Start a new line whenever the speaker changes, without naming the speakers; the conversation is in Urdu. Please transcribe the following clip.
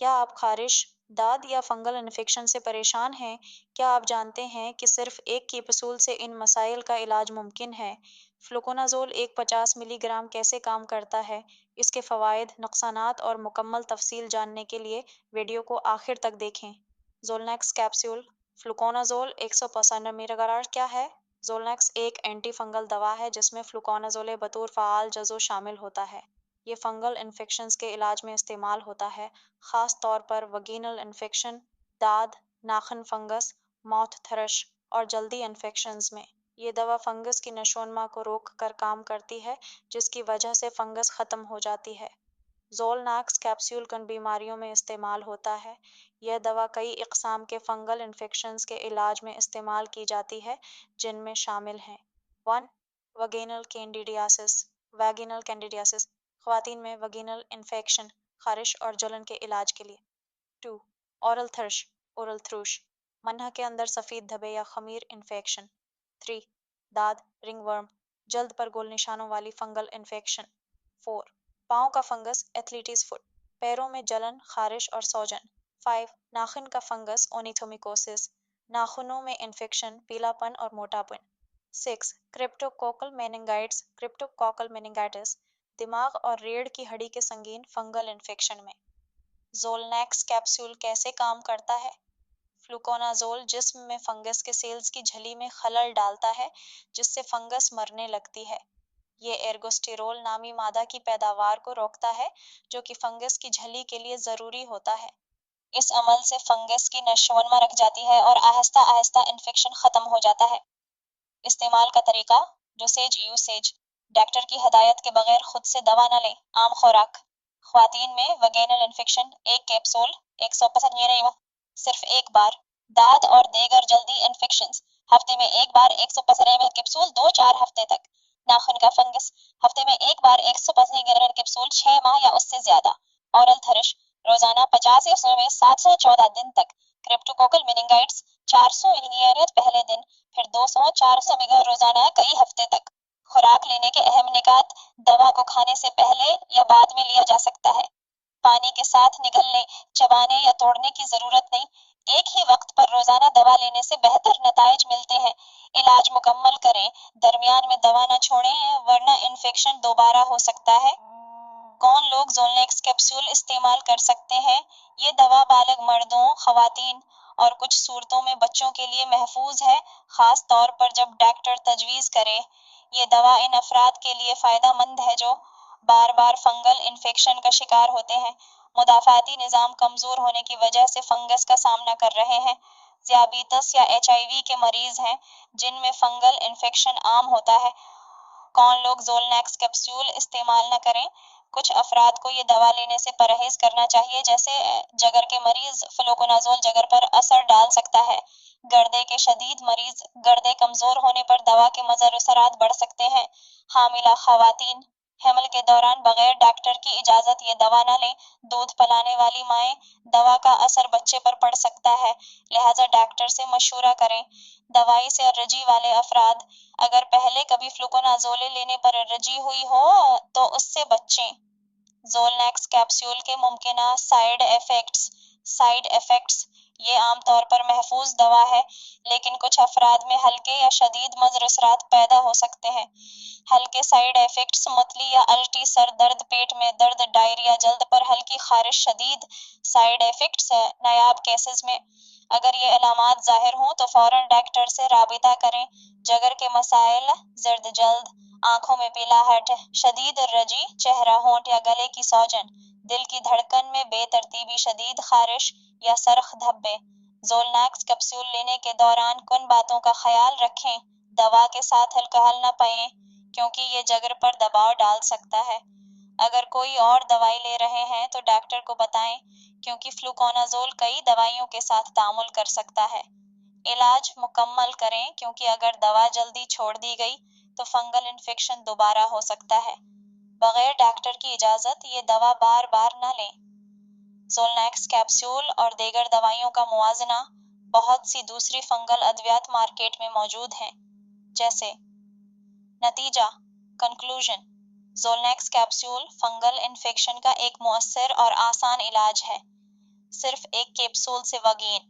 کیا آپ خارش، داد یا فنگل انفیکشن سے پریشان ہیں؟ کیا آپ جانتے ہیں کہ صرف ایک کیپسول سے ان مسائل کا علاج ممکن ہے؟ فلوکونازول ایک 50 ملی گرام کیسے کام کرتا ہے؟ اس کے فوائد، نقصانات اور مکمل تفصیل جاننے کے لیے ویڈیو کو آخر تک دیکھیں۔ زولنیکس کیپسول۔ فلوکونازول 195 ملی گرام کیا ہے؟ زولنیکس ایک اینٹی فنگل دوا ہے جس میں فلوکونازول بطور فعال جزو شامل ہوتا ہے۔ یہ فنگل انفیکشنز کے علاج میں استعمال ہوتا ہے، خاص طور پر وگینل انفیکشن، داد، ناخن فنگس، ماؤتھ تھرش اور جلدی انفیکشنز میں۔ یہ دوا فنگس کی نشوونما کو روک کر کام کرتی ہے جس کی وجہ سے فنگس ختم ہو جاتی ہے۔ زولنیکس کیپسول کن بیماریوں میں استعمال ہوتا ہے۔ یہ دوا کئی اقسام کے فنگل انفیکشنز کے علاج میں استعمال کی جاتی ہے جن میں شامل ہیں 1. وگینل کینڈیڈیاسس ویگینل کینڈیڈیاسس خواتین میں وگینل انفیکشن، خارش اور جلن کے علاج کے لیے 2. اورل تھرش اورل تھروش منہا کے اندر سفید دھبے یا خمیر انفیکشن 3. داد رنگ ورم جلد پر گول نشانوں والی فنگل انفیکشن 4. پاؤں کا فنگس ایتھلیٹس فٹ پیروں میں جلن، خارش اور سوجن 5. ناخن کا فنگس اونیتھومیکوسس ناخنوں میں انفیکشن، پیلا پن اور موٹاپن 6. کرپٹوکوکل میننگائٹس کرپٹوکوکل میننگائٹس دماغ اور ریڑھ کی ہڈی کے سنگین فنگل انفیکشن میں۔ زولنیکس کیپسول کیسے کام کرتا ہے؟ فلوکونازول جسم میں فنگس کے سیلز کی جھلی میں خلل ڈالتا ہے جس سے فنگس مرنے لگتی ہے۔ یہ ایرگوسٹیرول نامی مادہ کی پیداوار کو روکتا ہے جو کہ فنگس کی جھلی کے لیے ضروری ہوتا ہے۔ اس عمل سے فنگس کی نشوونما رک جاتی ہے اور آہستہ آہستہ انفیکشن ختم ہو جاتا ہے۔ استعمال کا طریقہ، ڈوسیج یوسیج ڈاکٹر کی ہدایت کے بغیر خود سے دوا نہ لیں۔ عام خوراک، خواتین میں وگینل انفیکشن ایک کیپسول 150 ملی صرف ایک بار۔ داد اور دیگر جلدی انفیکشنز ہفتے میں ایک بار 150 ml کیپسول 2-4 ہفتے تک۔ ناخن کا فنگس ہفتے میں ایک بار 150 ml کیپسول 6 ماہ یا اس سے زیادہ۔ اورل تھرش روزانہ 50 یا 100 میں 714 دن تک۔ کرپٹوکوکل میننگائٹس 400 ml پہلے دن، پھر 200-400 ml روزانہ کئی ہفتے تک۔ خوراک لینے کے اہم نکات، دوا کو کھانے سے پہلے یا بعد میں لیا جا سکتا ہے۔ پانی کے ساتھ نگلنے، چبانے یا توڑنے کی ضرورت نہیں۔ ایک ہی وقت پر روزانہ دوا لینے سے بہتر نتائج ملتے ہیں۔ علاج مکمل کریں، درمیان میں دوا نہ چھوڑیں ورنہ انفیکشن دوبارہ ہو سکتا ہے۔ کون لوگ زولنیکس کیپسول استعمال کر سکتے ہیں؟ یہ دوا بالغ مردوں، خواتین اور کچھ صورتوں میں بچوں کے لیے محفوظ ہے، خاص طور پر جب ڈاکٹر تجویز کرے۔ یہ دوا ان افراد کے لیے فائدہ مند ہے جو بار بار فنگل انفیکشن کا شکار ہوتے ہیں، مدافعتی نظام کمزور ہونے کی وجہ سے فنگس کا سامنا کر رہے ہیں، ذیابیطس یا HIV کے مریض ہیں جن میں فنگل انفیکشن عام ہوتا ہے۔ کون لوگ زولنیکس کیپسول استعمال نہ کریں؟ کچھ افراد کو یہ دوا لینے سے پرہیز کرنا چاہیے، جیسے جگر کے مریض۔ فلوکونازول جگر پر اثر ڈال سکتا ہے۔ گردے کے شدید مریض، گردے کمزور ہونے پر دوا کے مضر اثرات بڑھ سکتے ہیں۔ حاملہ خواتین، حمل کے دوران بغیر ڈاکٹر کی اجازت یہ دوا نہ لیں۔ دودھ پلانے والی مائیں، دوا کا اثر بچے پر پڑ سکتا ہے، لہذا ڈاکٹر سے مشورہ کریں۔ دوائی سے الرجی والے افراد، اگر پہلے کبھی فلوکونازول لینے پر الرجی ہوئی ہو تو اس سے بچیں۔ زولنیکس کیپسول کے ممکنہ سائیڈ ایفیکٹس۔ سائیڈ ایفیکٹس، یہ عام طور پر محفوظ دوا ہے لیکن کچھ افراد میں ہلکے یا شدید مضر اثرات پیدا ہو سکتے ہیں۔ ہلکے سائیڈ ایفیکٹس متلی یا الٹی، سر درد، پیٹ میں درد، ڈائریا، جلد پر ہلکی خارش۔ شدید سائیڈ ایفیکٹس نایاب کیسز میں اگر یہ علامات ظاہر ہوں تو فوراً ڈاکٹر سے رابطہ کریں۔ جگر کے مسائل، زرد جلد، آنکھوں میں پیلاہٹ، شدید الرجی، چہرہ، ہونٹ یا گلے کی سوجن، دل کی دھڑکن میں بے ترتیبی، شدید خارش یا سرخ دھبے۔ زولنیکس کیپسول لینے کے دوران کن باتوں کا خیال رکھیں۔ دوا کے ساتھ الکحل نہ پائیں کیونکہ یہ جگر پر دباؤ ڈال سکتا ہے۔ اگر کوئی اور دوائی لے رہے ہیں تو ڈاکٹر کو بتائیں کیونکہ فلوکونازول کئی دوائیوں کے ساتھ تعامل کر سکتا ہے۔ علاج مکمل کریں کیونکہ اگر دوا جلدی چھوڑ دی گئی تو فنگل انفیکشن دوبارہ ہو سکتا ہے۔ بغیر ڈاکٹر کی اجازت یہ دوا بار بار نہ لیں۔ زولنیکس کیپسول اور دیگر دوائیوں کا موازنہ۔ بہت سی دوسری فنگل ادویات مارکیٹ میں موجود ہیں، جیسے نتیجہ کنکلوژن زولنیکس کیپسول فنگل انفیکشن کا ایک مؤثر اور آسان علاج ہے۔ صرف ایک کیپسول سیواگین